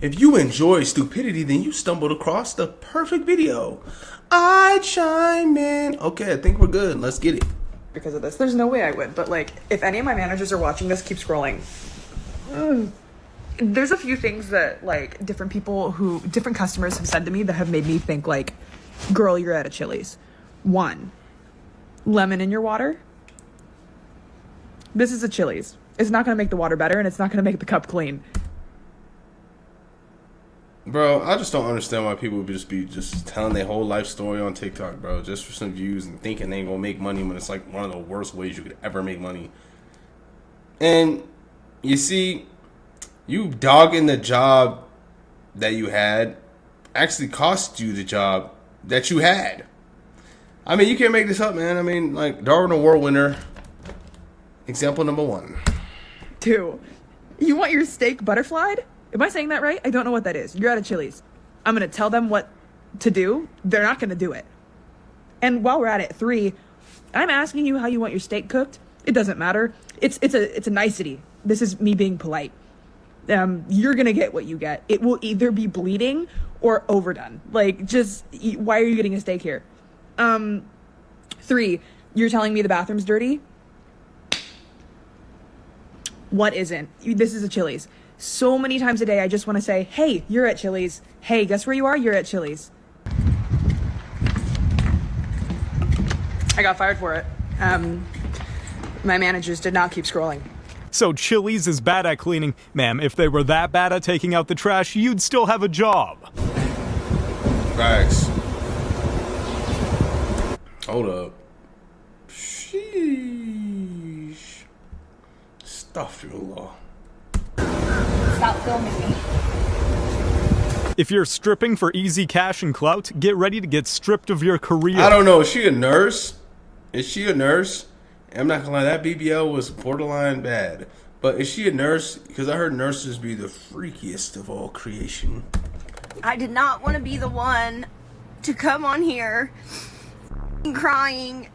If you enjoy stupidity, then you stumbled across the perfect video. I chime in. Okay, I think we're good. Let's get it. Because of this, there's no way I would. But like, if any of my managers are watching this, keep scrolling. There's a few things that like different customers have said to me that have made me think like, girl, you're at a Chili's. 1, lemon in your water. This is a Chili's. It's not going to make the water better, and it's not going to make the cup clean. Bro, I just don't understand why people would just be telling their whole life story on TikTok, bro, just for some views and thinking they ain't gonna make money when it's like one of the worst ways you could ever make money. And you see, you dogging the job that you had actually cost you the job that you had. I mean, you can't make this up, man. I mean, like, Darwin Award winner, example number 1. 2, you want your steak butterflied? Am I saying that right? I don't know what that is. You're at a Chili's. I'm going to tell them what to do. They're not going to do it. And while we're at it, 3, I'm asking you how you want your steak cooked. It doesn't matter. It's a nicety. This is me being polite. You're going to get what you get. It will either be bleeding or overdone. Like, just, why are you getting a steak here? 3, you're telling me the bathroom's dirty? What isn't? This is a Chili's. So many times a day, I just want to say, hey, you're at Chili's. Hey, guess where you are? You're at Chili's. I got fired for it. My managers did not keep scrolling. So Chili's is bad at cleaning. Ma'am, if they were that bad at taking out the trash, you'd still have a job. Facts. Hold up. Sheesh. Astaghfirullah. Stop filming me. If you're stripping for easy cash and clout, get ready to get stripped of your career. I don't know. Is she a nurse? Is she a nurse? I'm not gonna lie, that BBL was borderline bad. But is she a nurse? Because I heard nurses be the freakiest of all creation. I did not want to be the one to come on here crying,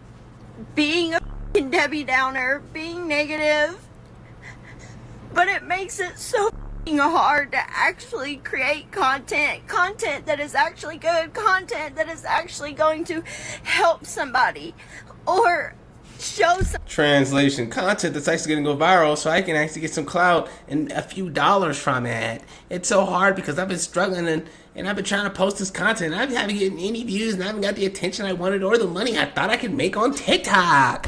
being a Debbie Downer, being negative. But it makes it so hard to actually create content that is actually good, content that is actually going to help somebody or show some Translation: content that's actually gonna go viral so I can actually get some clout and a few dollars from it. It's so hard because I've been struggling and I've been trying to post this content. I haven't gotten any views and I haven't got the attention I wanted or the money I thought I could make on TikTok.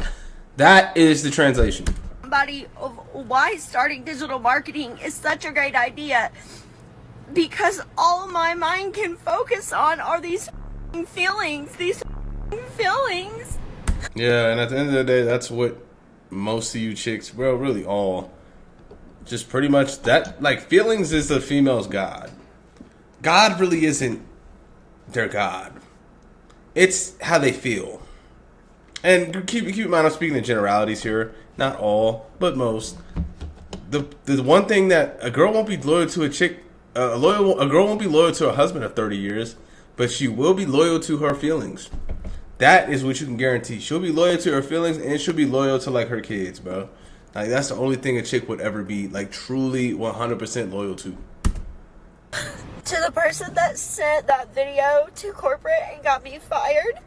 That is the translation. Somebody of why starting digital marketing is such a great idea, because all my mind can focus on are these feelings. Yeah, and at the end of the day, that's what most of you chicks, well, really all, just pretty much that, like, feelings is the female's god. God really isn't their god. It's how they feel. And keep in mind, I'm speaking in generalities here. Not all, but most. The one thing that a girl won't be loyal to a girl won't be loyal to her husband of 30 years, but she will be loyal to her feelings. That is what you can guarantee. She'll be loyal to her feelings, and she'll be loyal to, like, her kids, bro. Like, that's the only thing a chick would ever be, like, truly 100% loyal to. To the person that sent that video to corporate and got me fired,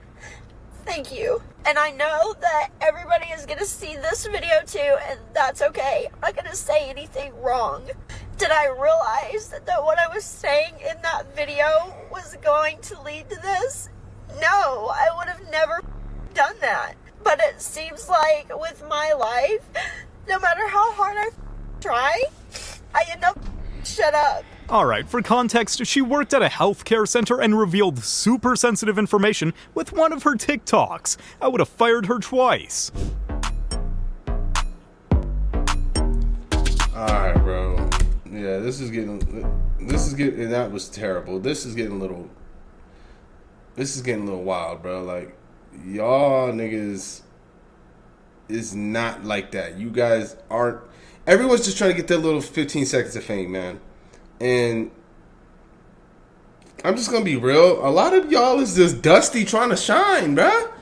thank you. And I know that everybody is going to see this video too, and that's okay. I'm not going to say anything wrong. Did I realize that what I was saying in that video was going to lead to this? No, I would have never done that. But it seems like with my life, no matter how hard I try, I end up shut up. Alright, for context, she worked at a healthcare center and revealed super sensitive information with one of her TikToks. I would have fired her twice. Alright, bro. Yeah, that was terrible. This is getting a little wild, bro. Like, y'all niggas is not like that. You guys aren't. Everyone's just trying to get their little 15 seconds of fame, man. And I'm just gonna be real. A lot of y'all is just dusty trying to shine, bruh.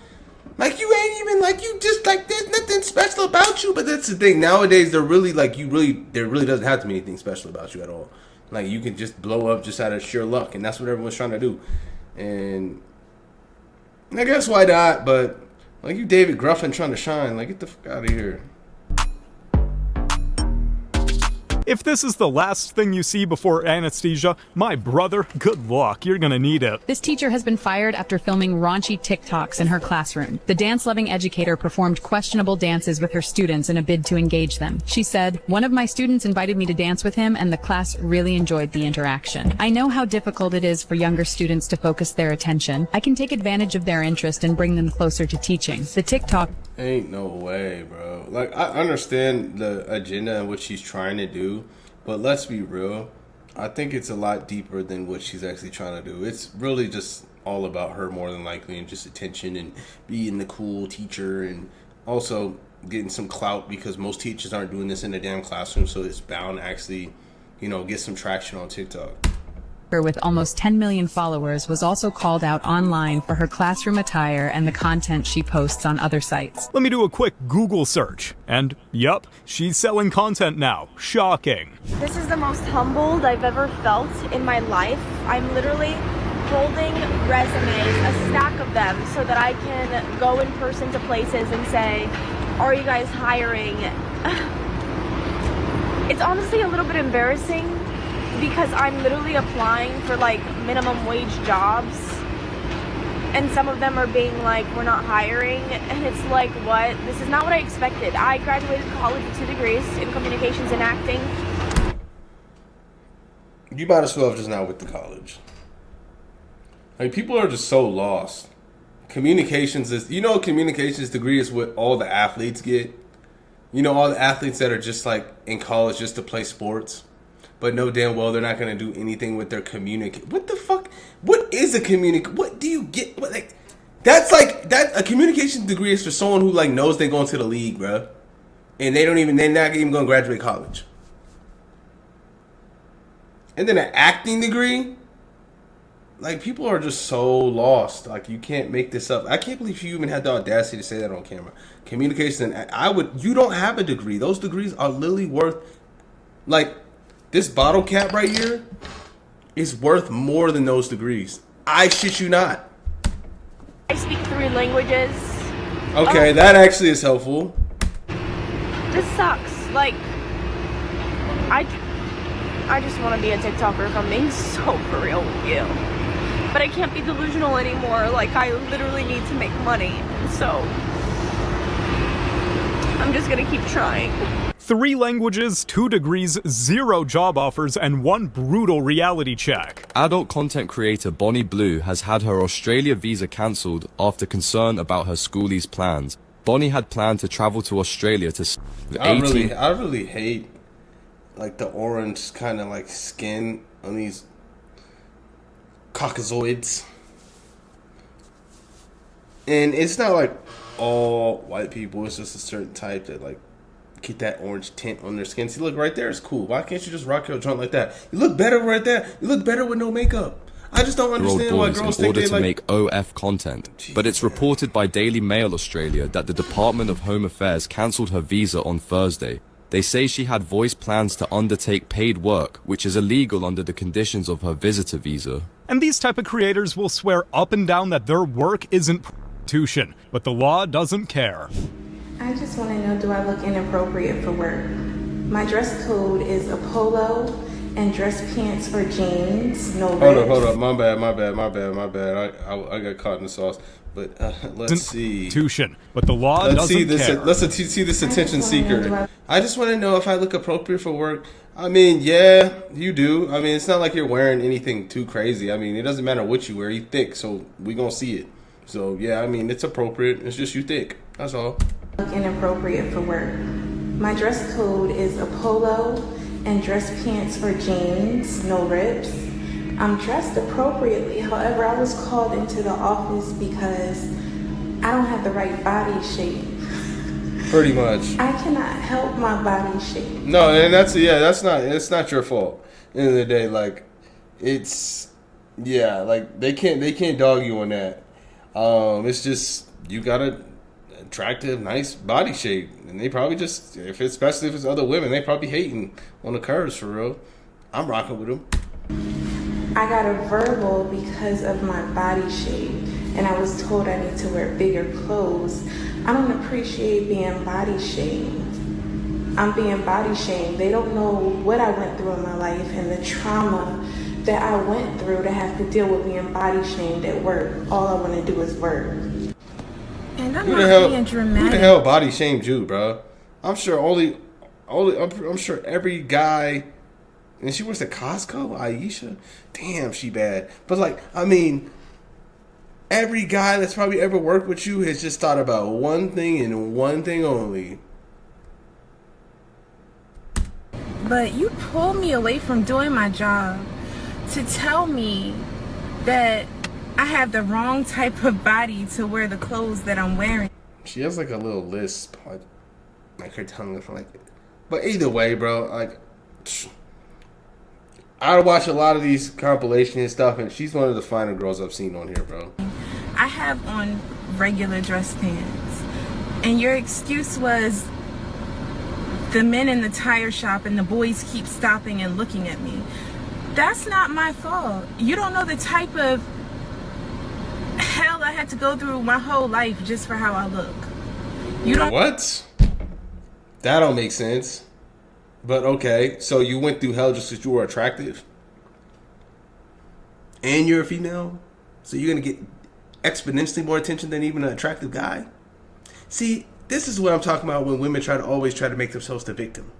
Like, you ain't even, like, you just, like, there's nothing special about you. But that's the thing. Nowadays, there really doesn't have to be anything special about you at all. Like, you can just blow up just out of sheer luck, and that's what everyone's trying to do. And I guess why not? But like, you David Gruffin trying to shine, like, get the fuck out of here. If this is the last thing you see before anesthesia, my brother, good luck. You're gonna need it. This teacher has been fired after filming raunchy TikToks in her classroom. The dance-loving educator performed questionable dances with her students in a bid to engage them. She said, "One of my students invited me to dance with him, and the class really enjoyed the interaction. I know how difficult it is for younger students to focus their attention. I can take advantage of their interest and bring them closer to teaching." The TikTok Ain't no way, bro. Like, I understand the agenda and what she's trying to do, but let's be real. I think it's a lot deeper than what she's actually trying to do. It's really just all about her more than likely, and just attention and being the cool teacher, and also getting some clout, because most teachers aren't doing this in a damn classroom, so it's bound to actually, get some traction on TikTok. with almost 10 million followers was also called out online for her classroom attire and the content she posts on other sites. Let me do a quick Google search. And yup, she's selling content now. Shocking. This is the most humbled I've ever felt in my life. I'm literally holding resumes, a stack of them, so that I can go in person to places and say, are you guys hiring? It's honestly a little bit embarrassing because I'm literally applying for like minimum wage jobs, and some of them are being like, we're not hiring, and it's like, what? This is not what I expected. I graduated college with 2 degrees in communications and acting. You might as well have just not went to college. Like, people are just so lost. Communications is, a communications degree is what all the athletes get. All the athletes that are just like in college just to play sports, but know damn well they're not going to do anything with their What the fuck? What is a what do you get? What, like, that's like, that a communication degree is for someone who like knows they're going to the league, bro. And they're not even going to graduate college. And then an acting degree, like, people are just so lost. Like, you can't make this up. I can't believe you even had the audacity to say that on camera. Communication, you don't have a degree. Those degrees are literally worth, like, this bottle cap right here is worth more than those degrees. I shit you not. I speak 3 languages. Okay, that actually is helpful. This sucks. Like, I just want to be a TikToker, if I'm being so for real with you. But I can't be delusional anymore. Like, I literally need to make money. So, I'm just gonna keep trying. 3 languages, 2 degrees, 0 job offers, and 1 brutal reality check. Adult content creator Bonnie Blue has had her Australia visa cancelled after concern about her schoolie's plans. Bonnie had planned to travel to Australia to... I really hate, like, the orange kind of, like, skin on these Caucasoids. And it's not like all white people, it's just a certain type that like get that orange tint on their skin. See, look, right there is cool. Why can't you just rock your joint like that? You look better right there. You look better with no makeup. I just don't understand why girls in think order they to like... make OF content. But it's reported by Daily Mail Australia that the Department of Home Affairs cancelled her visa on Thursday. They say she had voiced plans to undertake paid work, which is illegal under the conditions of her visitor visa. And these type of creators will swear up and down that their work isn't prostitution, but the law doesn't care. I just want to know, do I look inappropriate for work? My dress code is a polo and dress pants or jeans, no rips. Hold up. My bad. I got caught in the sauce. But let's see. Prostitution, but the law doesn't care. Let's see this attention seeker. I just want to know if I look appropriate for work. I mean, yeah, you do. I mean, it's not like you're wearing anything too crazy. I mean, it doesn't matter what you wear. You thick, so we gonna see it. So yeah, I mean, it's appropriate. It's just you thick. That's all. Look inappropriate for work. My dress code is a polo and dress pants or jeans, no rips. I'm dressed appropriately. However, I was called into the office because I don't have the right body shape. Pretty much. I cannot help my body shape. No, and it's not your fault. At the end of the day, like, like they can't dog you on that. It's just, you got a attractive, nice body shape, and they probably just, especially if it's other women, they probably hating on the curves for real. I'm rocking with him. I got a verbal because of my body shape, and I was told I need to wear bigger clothes. I don't appreciate being body shamed. I'm being body shamed. They don't know what I went through in my life and the trauma that I went through to have to deal with being body shamed at work. All I want to do is work. And I'm Who not the hell? being Who dramatic. the hell body shamed you, bro? I'm sure I'm sure every guy. And she works at Costco, Aisha. Damn, she bad. But like, I mean, every guy that's probably ever worked with you has just thought about one thing and one thing only. But you pulled me away from doing my job to tell me that I have the wrong type of body to wear the clothes that I'm wearing. She has like a little lisp, like her tongue is like. But either way, bro, like. I watch a lot of these compilations and stuff, and she's one of the finer girls I've seen on here, bro. I have on regular dress pants, and your excuse was the men in the tire shop and the boys keep stopping and looking at me. That's not my fault. You don't know the type of hell I had to go through my whole life just for how I look. You don't. What? That don't make sense. But okay, so you went through hell just because you were attractive? And you're a female? So you're going to get exponentially more attention than even an attractive guy? See, this is what I'm talking about when women always try to make themselves the victim.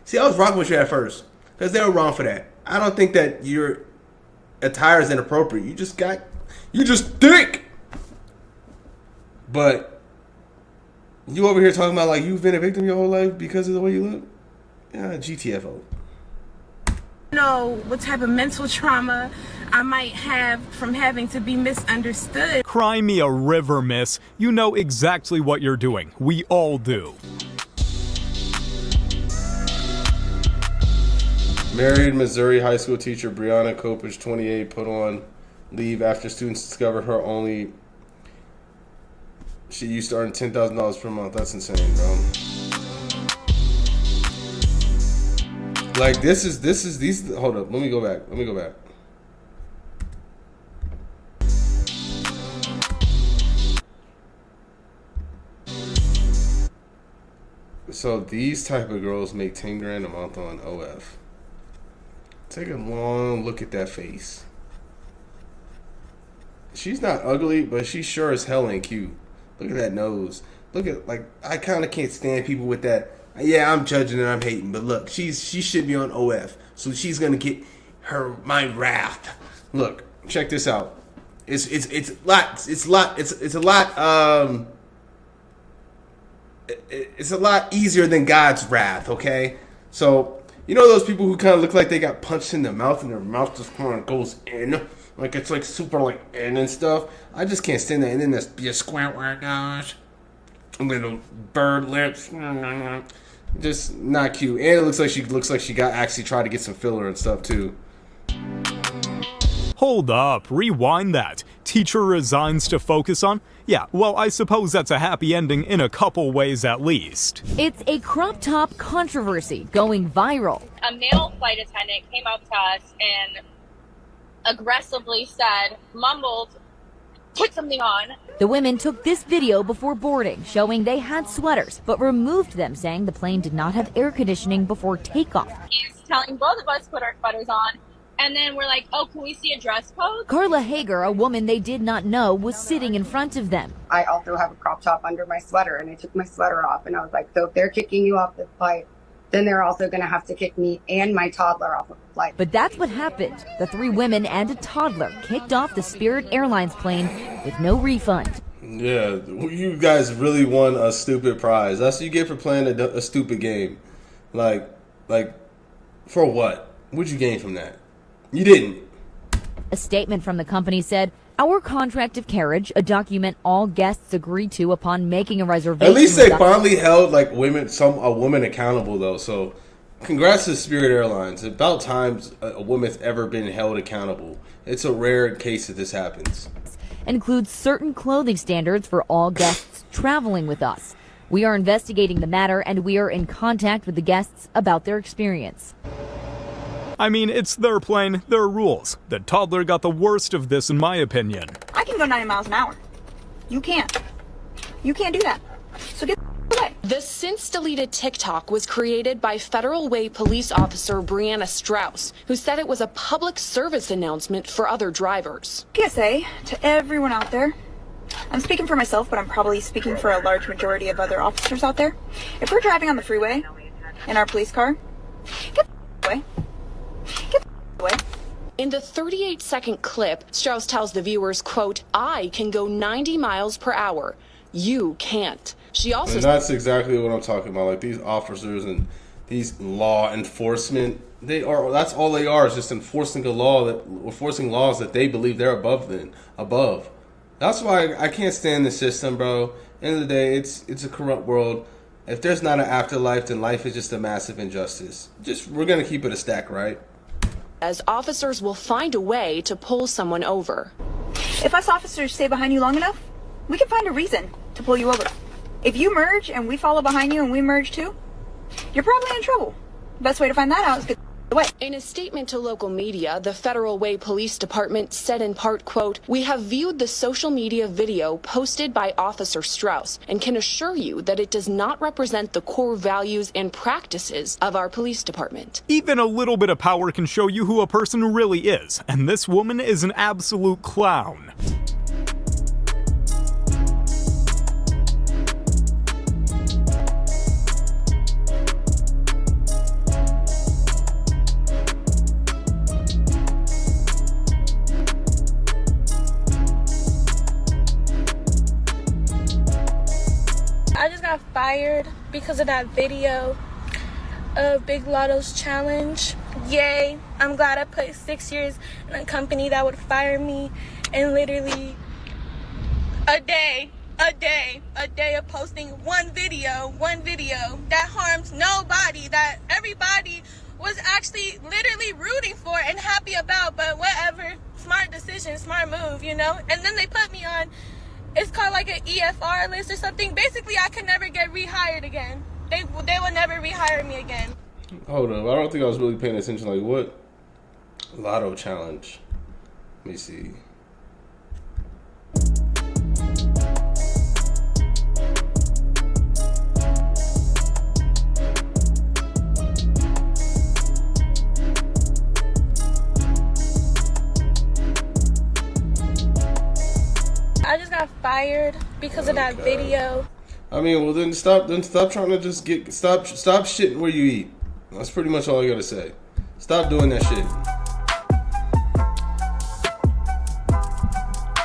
See, I was rocking with you at first because they were wrong for that. I don't think that your attire is inappropriate. You just thick. But you over here talking about like you've been a victim your whole life because of the way you look? Yeah, GTFO. Know what type of mental trauma I might have from having to be misunderstood. Cry me a river, miss. You know exactly what you're doing. We all do. Married Missouri high school teacher Brianna Kopich, 28, put on leave after students discovered she used to earn $10,000 per month. That's insane, bro. Like these. Hold up. Let me go back. So these type of girls make 10 grand a month on OF. Take a long look at that face. She's not ugly, but she sure as hell ain't cute. Look at that nose. Look at, like, I kind of can't stand people with that. Yeah, I'm judging and I'm hating, but look, she should be on OF, so she's gonna get my wrath. Look, check this out. It's a lot easier than God's wrath. Okay, so you know those people who kind of look like they got punched in the mouth and their mouth just kind of goes in, like it's like super like in and stuff. I just can't stand that. And then there's your square gosh, little bird lips. Just not cute. And it looks like she got actually tried to get some filler and stuff too. Hold up, rewind that. Teacher resigns to focus on? Yeah, well, I suppose that's a happy ending in a couple ways at least. It's a crop top controversy going viral. A male flight attendant came up to us and aggressively mumbled, put something on. The women took this video before boarding, showing they had sweaters, but removed them, saying the plane did not have air conditioning before takeoff. He's telling both of us to put our sweaters on, and then we're like, oh, can we see a dress code? Carla Hager, a woman they did not know, was sitting in front of them. I also have a crop top under my sweater, and I took my sweater off, and I was like, so if they're kicking you off the flight, then they're also going to have to kick me and my toddler off of the flight. But that's what happened. The 3 women and a toddler kicked off the Spirit Airlines plane with no refund. Yeah, you guys really won a stupid prize. That's what you get for playing a stupid game. Like, for what? What'd you gain from that? You didn't. A statement from the company said, "Our contract of carriage, a document all guests agree to upon making a reservation." At least they finally held like a woman accountable though. So, congrats to Spirit Airlines. About time a woman's ever been held accountable. It's a rare case that this happens. Includes certain clothing standards for all guests traveling with us. We are investigating the matter and we are in contact with the guests about their experience. I mean, it's their plane, their rules. The toddler got the worst of this in my opinion. I can go 90 miles an hour. You can't. You can't do that. So get away. The since deleted TikTok was created by Federal Way police officer Brianna Strauss, who said it was a public service announcement for other drivers. PSA to everyone out there. I'm speaking for myself, but I'm probably speaking for a large majority of other officers out there. If we're driving on the freeway in our police car, get away. Get away. In the 38-second clip, Strauss tells the viewers, quote, "I can go 90 miles per hour. You can't." She also... And that's exactly what I'm talking about. Like, these officers and these law enforcement, that's all they are, is just enforcing enforcing laws that they believe they're above. That's why I can't stand the system, bro. End of the day, it's a corrupt world. If there's not an afterlife, then life is just a massive injustice. We're gonna keep it a stack, right? As officers will find a way to pull someone over. If us officers stay behind you long enough, we can find a reason to pull you over. If you merge and we follow behind you and we merge too, you're probably in trouble. Best way to find that out is get away. In a statement to local media, the Federal Way Police Department said in part, quote, "We have viewed the social media video posted by Officer Strauss and can assure you that it does not represent the core values and practices of our police department." Even a little bit of power can show you who a person really is, and this woman is an absolute clown. I just got fired because of that video of Big Lotto's challenge. Yay. I'm glad I put 6 years in a company that would fire me, and literally a day of posting one video that harms nobody, that everybody was actually literally rooting for and happy about, but whatever, smart decision, smart move, you know? And then they put me on, it's called like an EFR list or something. Basically, I could never get rehired again. They will never rehire me again. Hold up, I don't think I was really paying attention. Like, what? Lotto challenge. Let me see. I just got fired because of that video. I mean, well, then stop trying to just stop shitting where you eat. That's pretty much all I gotta say. Stop doing that shit.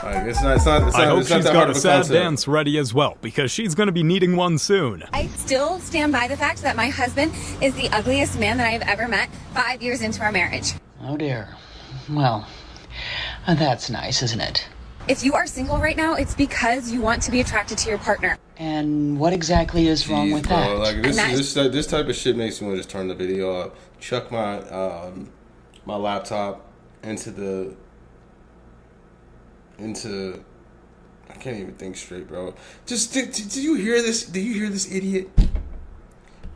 Like, I hope she's got a sad dance ready as well, because she's gonna be needing one soon. I still stand by the fact that my husband is the ugliest man that I've ever met 5 years into our marriage. Oh dear. Well, that's nice, isn't it? If you are single right now, it's because you want to be attracted to your partner. And what exactly is wrong with that? Bro, like this type of shit makes me want to just turn the video off, chuck my my laptop into I can't even think straight, bro. Just do you hear this? Do you hear this idiot?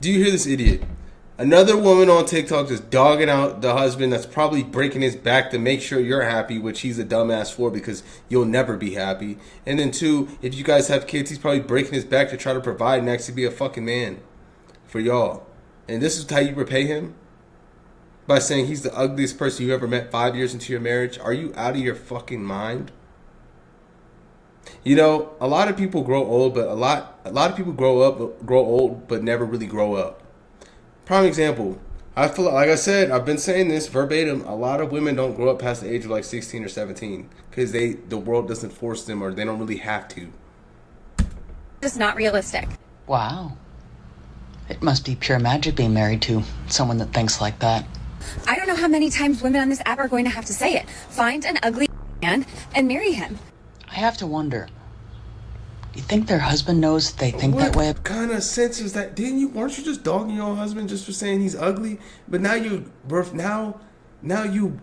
Do you hear this idiot? Another woman on TikTok just dogging out the husband that's probably breaking his back to make sure you're happy, which he's a dumbass for because you'll never be happy. And then two, if you guys have kids, he's probably breaking his back to try to provide and actually be a fucking man for y'all. And this is how you repay him? By saying he's the ugliest person you ever met 5 years into your marriage? Are you out of your fucking mind? You know, a lot of people grow old, but a lot of people grow old, but never really grow up. Prime example, I feel like I said, I've been saying this verbatim. A lot of women don't grow up past the age of like 16 or 17 because the world doesn't force them, or they don't really have to. It's not realistic. Wow. It must be pure magic being married to someone that thinks like that. I don't know how many times women on this app are going to have to say it. Find an ugly man and marry him. I have to wonder. You think their husband knows they think that way? What kind of sense is that? Weren't you just dogging your husband just for saying he's ugly? But now you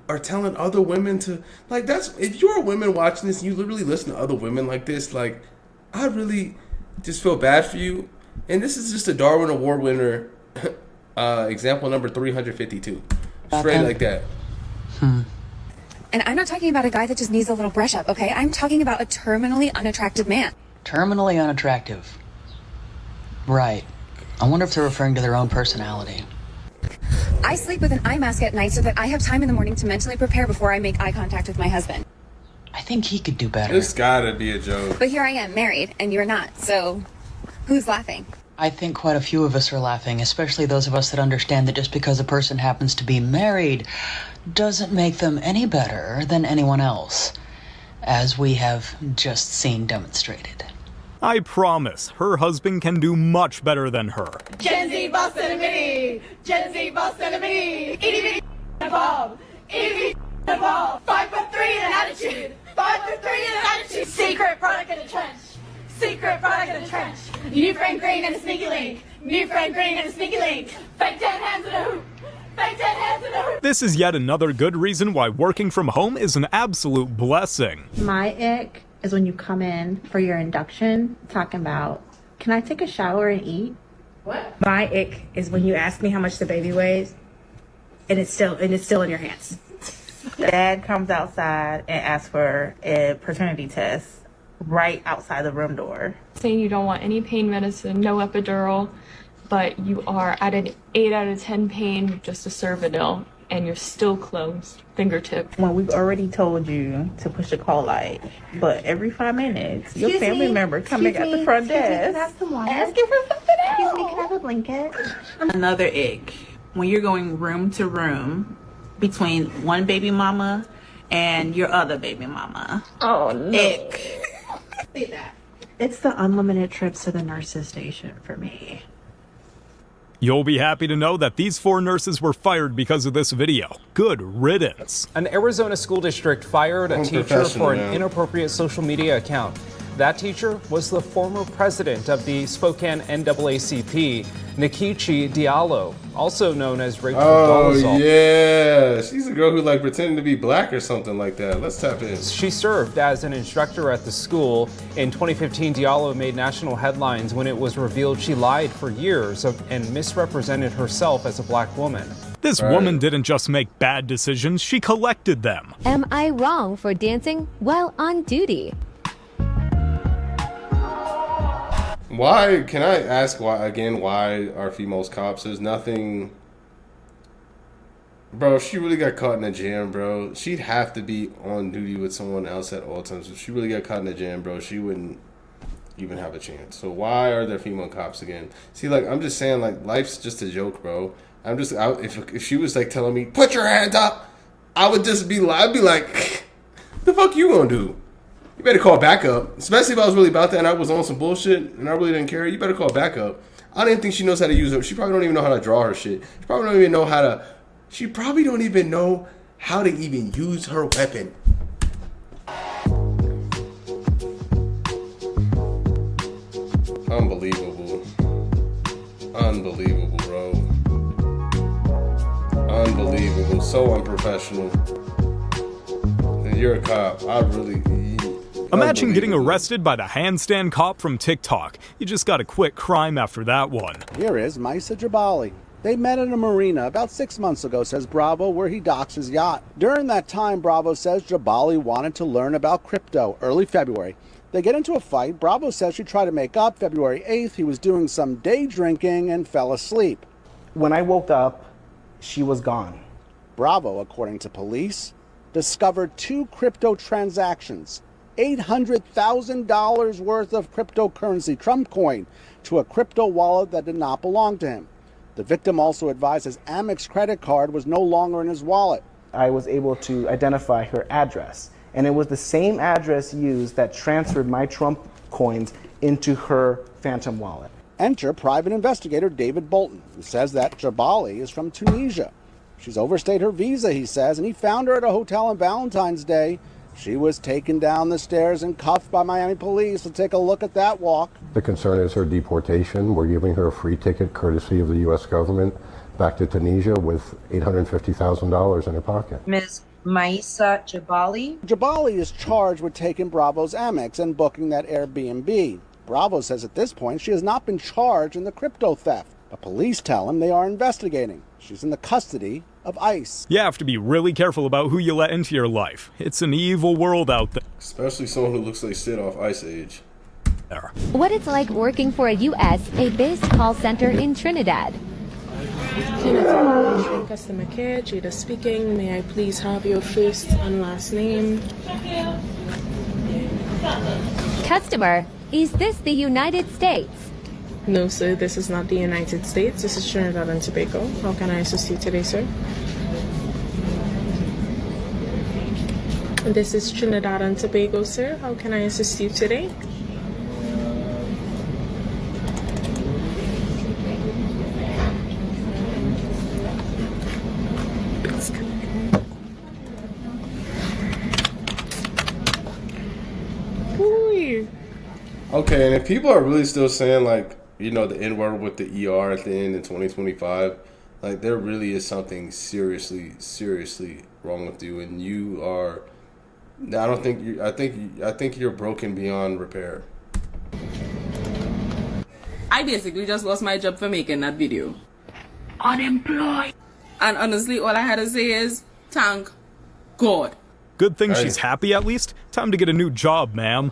are telling other women to, like, that's, if you're a woman watching this and you literally listen to other women like this, like, I really just feel bad for you. And this is just a Darwin Award winner, example number 352. Straight like that. And I'm not talking about a guy that just needs a little brush up, okay? I'm talking about a terminally unattractive man. Terminally unattractive. Right. I wonder if they're referring to their own personality. I sleep with an eye mask at night so that I have time in the morning to mentally prepare before I make eye contact with my husband. I think he could do better. It's gotta be a joke. But here I am, married, and you're not, so who's laughing? I think quite a few of us are laughing, especially those of us that understand that just because a person happens to be married doesn't make them any better than anyone else, as we have just seen demonstrated. I promise, her husband can do much better than her. Gen Z boss in a mini. Gen Z boss in a mini. Itty bitty evolve. Itty bitty evolve. 5'3" and an attitude. 5'3" and an attitude. Secret product in the trench. Secret product in the trench. New friend green and a sneaky link. New friend green and a sneaky link. Fake 10 hands in a hoop. Fake 10 hands in a hoop. This is yet another good reason why working from home is an absolute blessing. My ick is when you come in for your induction talking about, can I take a shower and eat? What? My ick is when you ask me how much the baby weighs, and it's still in your hands. Dad comes outside and asks for a paternity test right outside the room door. Saying you don't want any pain medicine, no epidural, but you are at an 8 out of 10 pain with just a Cervidil, and you're still closed, fingertip. When we've already told you to push the call light, but every 5 minutes, your family member coming at the front desk asking for something else. Excuse me, can I have a blanket? Another ick, when you're going room to room between one baby mama and your other baby mama. Oh, no. Ick. It's the unlimited trips to the nurse's station for me. You'll be happy to know that these 4 nurses were fired because of this video. Good riddance. An Arizona school district fired a teacher for an inappropriate social media account. That teacher was the former president of the Spokane NAACP, Nikichi Diallo, also known as Rachel Dolezal. Oh, yeah. She's a girl who, like, pretended to be black or something like that. Let's tap in. She served as an instructor at the school. In 2015, Diallo made national headlines when it was revealed she lied for years and misrepresented herself as a black woman. This woman didn't just make bad decisions, she collected them. Am I wrong for dancing while on duty? Why, can I ask why are females cops? There's nothing, bro, if she really got caught in a jam, bro, she'd have to be on duty with someone else at all times. If she really got caught in a jam, bro, she wouldn't even have a chance. So why are there female cops again? See, like, I'm just saying, like, life's just a joke, bro. If she was, like, telling me, put your hands up, I would just be like, I'd be like, the fuck you gonna do? You better call backup. Especially if I was really about that and I was on some bullshit and I really didn't care. You better call backup. I don't even think she knows how to use it. She probably don't even know how to draw her shit. She probably don't even know how to even use her weapon. Unbelievable. Unbelievable, bro. Unbelievable. So unprofessional. And you're a cop. Imagine getting arrested by the handstand cop from TikTok. You just gotta quit crime after that one. Here is Maisa Jabali. They met at a marina about 6 months ago, says Bravo, where he docks his yacht. During that time, Bravo says Jabali wanted to learn about crypto early February. They get into a fight. Bravo says she tried to make up. February 8th, he was doing some day drinking and fell asleep. When I woke up, she was gone. Bravo, according to police, discovered 2 crypto transactions. $800,000 worth of cryptocurrency, Trump coin, to a crypto wallet that did not belong to him. The victim also advised his Amex credit card was no longer in his wallet. I was able to identify her address, and it was the same address used that transferred my Trump coins into her Phantom wallet. Enter private investigator David Bolton, who says that Jabali is from Tunisia. She's overstayed her visa, he says, and he found her at a hotel on Valentine's Day. She was taken down the stairs and cuffed by Miami police. So take a look at that walk. The concern is her deportation. We're giving her a free ticket courtesy of the U.S. government back to Tunisia with $850,000 in her pocket. Ms. Maisa Jabali? Jabali is charged with taking Bravo's Amex and booking that Airbnb. Bravo says at this point she has not been charged in the crypto theft, but police tell him they are investigating. She's in the custody of ICE. You have to be really careful about who you let into your life. It's an evil world out there. Especially someone who looks like Sid off Ice Age. What it's like working for a USA-based call center in Trinidad. Customer care, Jada speaking. May I please have your first and last name? Customer, is this the United States? No, sir, this is not the United States. This is Trinidad and Tobago. How can I assist you today, sir? This is Trinidad and Tobago, sir. How can I assist you today? Okay, and if people are really still saying, like, you know, the N-word with the ER at the end in 2025, like, there really is something seriously wrong with you, and you are. I don't think you. I think you're broken beyond repair. I basically just lost my job for making that video. Unemployed. And honestly, all I had to say is thank God. Good thing she's happy at least. Time to get a new job, ma'am.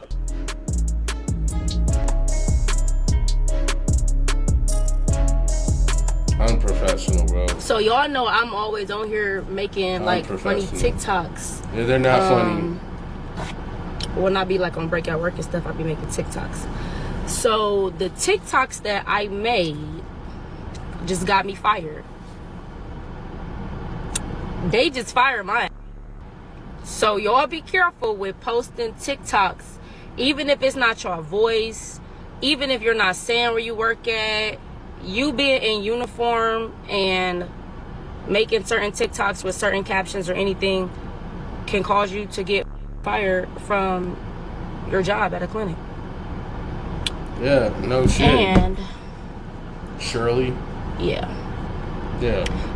Unprofessional, bro. So y'all know I'm always on here making like funny TikToks. Yeah, they're not funny. When I be like on breakout work and stuff, I be making TikToks. So the TikToks that I made just got me fired. They just fired mine. So y'all be careful with posting TikToks, even if it's not your voice, even if you're not saying where you work at. You being in uniform and making certain TikToks with certain captions or anything can cause you to get fired from your job at a clinic. Yeah, no shit. And Shirley. Yeah.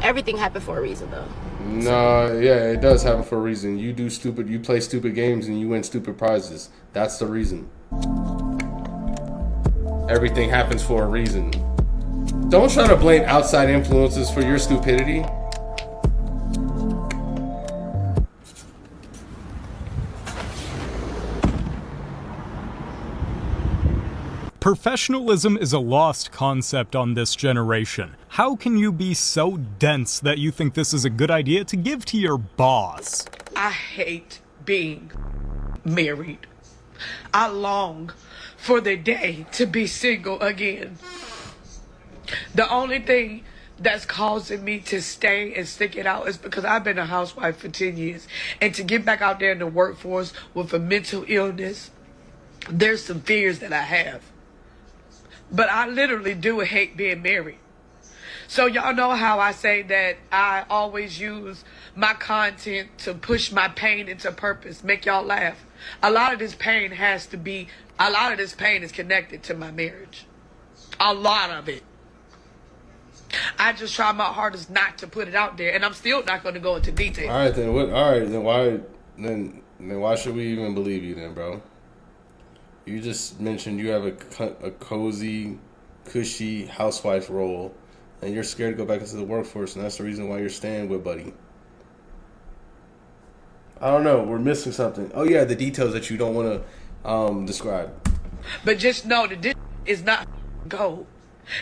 Everything happened for a reason, though. No, yeah, it does happen for a reason. You play stupid games and you win stupid prizes. That's the reason. Everything happens for a reason. Don't try to blame outside influences for your stupidity. Professionalism is a lost concept on this generation. How can you be so dense that you think this is a good idea to give to your boss? I hate being married. I long for the day to be single again. The only thing that's causing me to stay and stick it out is because I've been a housewife for 10 years. And to get back out there in the workforce with a mental illness, there's some fears that I have. But I literally do hate being married. So y'all know how I say that I always use my content to push my pain into purpose, make y'all laugh. A lot of this pain is connected to my marriage. A lot of it. I just try my hardest not to put it out there, and I'm still not going to go into detail. All right, then what? All right, then why should we even believe you then, bro? You just mentioned you have a cozy, cushy housewife role, and you're scared to go back into the workforce, and that's the reason why you're staying with Buddy. I don't know. We're missing something. Oh yeah, the details that you don't want to describe. But just know that this is not gold.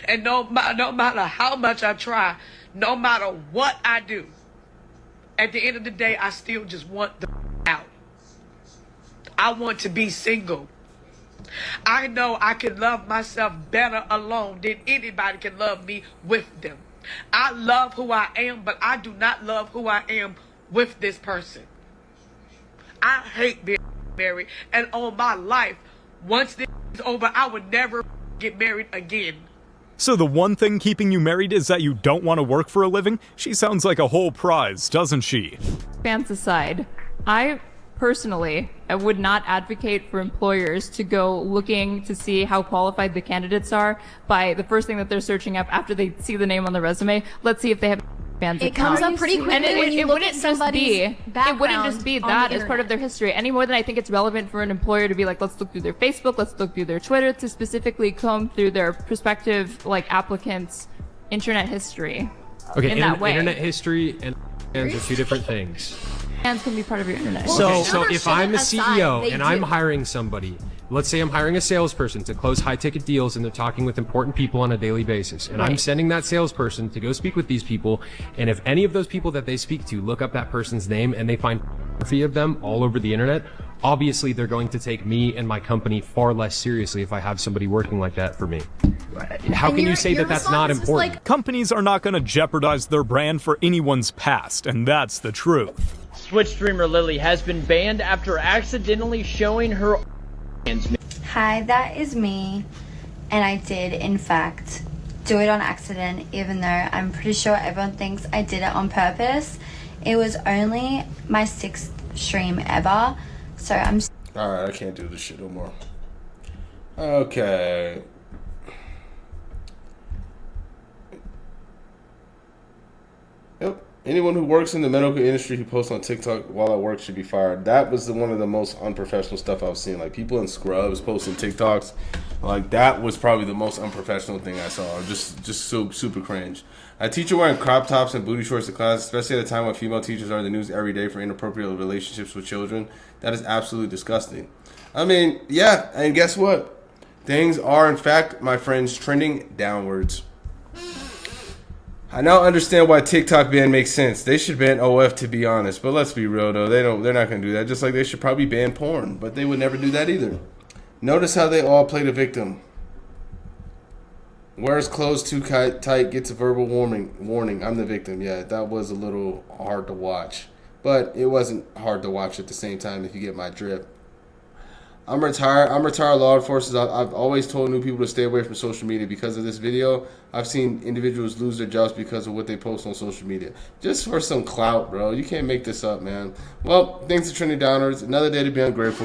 And no matter how much I try, no matter what I do, at the end of the day, I still just want the out. I want to be single. I know I can love myself better alone than anybody can love me with them. I love who I am, but I do not love who I am with this person. I hate being married, and all my life, once this is over, I would never get married again. So the one thing keeping you married is that you don't want to work for a living? She sounds like a whole prize, doesn't she? Fans aside, I personally would not advocate for employers to go looking to see how qualified the candidates are by the first thing that they're searching up after they see the name on the resume. Let's see if they have fans. It comes up pretty quickly and when you look at somebody's it wouldn't just be that as part of their history any more than I think it's relevant for an employer to be like, let's look through their Facebook, let's look through their Twitter, to specifically comb through their prospective like applicants' internet history. Okay, in that way. Internet history and Hands are two different things. Hands can be part of your internet. So if I'm a CEO and I'm hiring somebody, let's say I'm hiring a salesperson to close high-ticket deals and they're talking with important people on a daily basis, and I'm sending that salesperson to go speak with these people, and if any of those people that they speak to look up that person's name and they find pornography of them all over the internet, obviously they're going to take me and my company far less seriously if I have somebody working like that for me. How can you say that that's not important? Companies are not going to jeopardize their brand for anyone's past, and that's the truth. Twitch streamer Lily has been banned after accidentally showing her hands. Hi, that is me, and I did in fact do it on accident, even though I'm pretty sure everyone thinks I did it on purpose. It was only my 6th stream ever, so I'm... Alright, I can't do this shit no more. Okay. Yep. Anyone who works in the medical industry who posts on TikTok while at work should be fired. That was one of the most unprofessional stuff I've seen. Like, people in scrubs posting TikToks. Like, that was probably the most unprofessional thing I saw. Just so super cringe. A teacher wearing crop tops and booty shorts to class, especially at a time when female teachers are in the news every day for inappropriate relationships with children, that is absolutely disgusting. I mean, yeah, and guess what? Things are, in fact, my friends, trending downwards. I now understand why TikTok ban makes sense. They should ban OF, to be honest. But let's be real, though. They're not going to do that. Just like they should probably ban porn. But they would never do that either. Notice how they all play the victim. Wears clothes too tight, gets a verbal warning. I'm the victim. Yeah, that was a little hard to watch. But it wasn't hard to watch at the same time, if you get my drift. I'm retired law enforcement. I've always told new people to stay away from social media. Because of this video, I've seen individuals lose their jobs because of what they post on social media. Just for some clout, bro. You can't make this up, man. Well, thanks for trending downwards. Another day to be ungrateful.